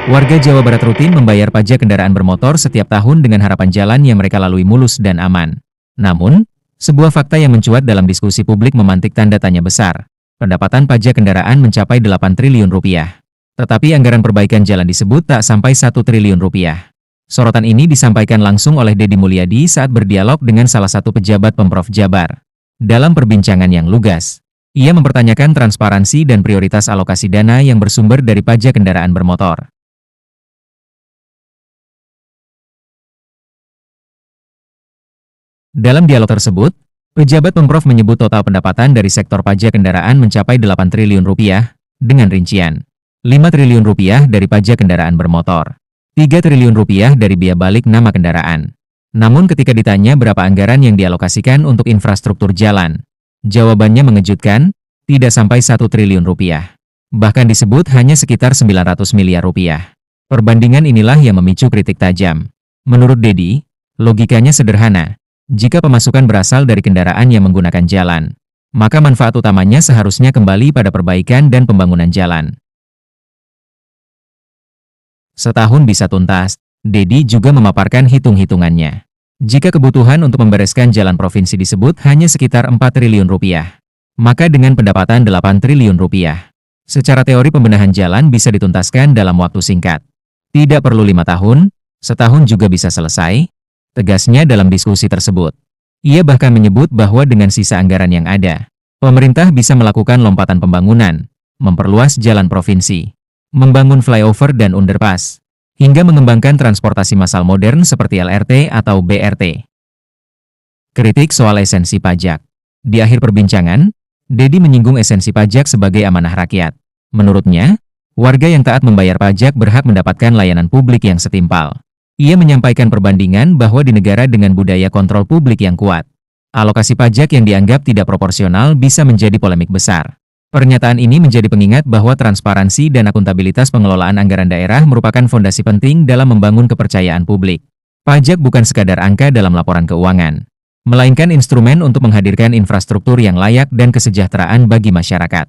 Warga Jawa Barat rutin membayar pajak kendaraan bermotor setiap tahun dengan harapan jalan yang mereka lalui mulus dan aman. Namun, sebuah fakta yang mencuat dalam diskusi publik memantik tanda tanya besar. Pendapatan pajak kendaraan mencapai 8 triliun rupiah. Tetapi anggaran perbaikan jalan disebut tak sampai 1 triliun rupiah. Sorotan ini disampaikan langsung oleh Deddy Mulyadi saat berdialog dengan salah satu pejabat Pemprov Jabar. Dalam perbincangan yang lugas, ia mempertanyakan transparansi dan prioritas alokasi dana yang bersumber dari pajak kendaraan bermotor. Dalam dialog tersebut, pejabat Pemprov menyebut total pendapatan dari sektor pajak kendaraan mencapai 8 triliun rupiah, dengan rincian 5 triliun rupiah dari pajak kendaraan bermotor, 3 triliun rupiah dari biaya balik nama kendaraan. Namun ketika ditanya berapa anggaran yang dialokasikan untuk infrastruktur jalan, jawabannya mengejutkan, tidak sampai 1 triliun rupiah. Bahkan disebut hanya sekitar 900 miliar rupiah. Perbandingan inilah yang memicu kritik tajam. Menurut Deddy, logikanya sederhana. Jika pemasukan berasal dari kendaraan yang menggunakan jalan, maka manfaat utamanya seharusnya kembali pada perbaikan dan pembangunan jalan. Setahun bisa tuntas, Deddy juga memaparkan hitung-hitungannya. Jika kebutuhan untuk membereskan jalan provinsi disebut hanya sekitar 4 triliun rupiah, maka dengan pendapatan 8 triliun rupiah, secara teori pembenahan jalan bisa dituntaskan dalam waktu singkat. Tidak perlu 5 tahun, setahun juga bisa selesai, tegasnya dalam diskusi tersebut. Ia bahkan menyebut bahwa dengan sisa anggaran yang ada, pemerintah bisa melakukan lompatan pembangunan, memperluas jalan provinsi, membangun flyover dan underpass, hingga mengembangkan transportasi massal modern seperti LRT atau BRT. Kritik soal esensi pajak. Di akhir perbincangan, Deddy menyinggung esensi pajak sebagai amanah rakyat. Menurutnya, warga yang taat membayar pajak berhak mendapatkan layanan publik yang setimpal. Ia menyampaikan perbandingan bahwa di negara dengan budaya kontrol publik yang kuat, alokasi pajak yang dianggap tidak proporsional bisa menjadi polemik besar. Pernyataan ini menjadi pengingat bahwa transparansi dan akuntabilitas pengelolaan anggaran daerah merupakan fondasi penting dalam membangun kepercayaan publik. Pajak bukan sekadar angka dalam laporan keuangan, melainkan instrumen untuk menghadirkan infrastruktur yang layak dan kesejahteraan bagi masyarakat.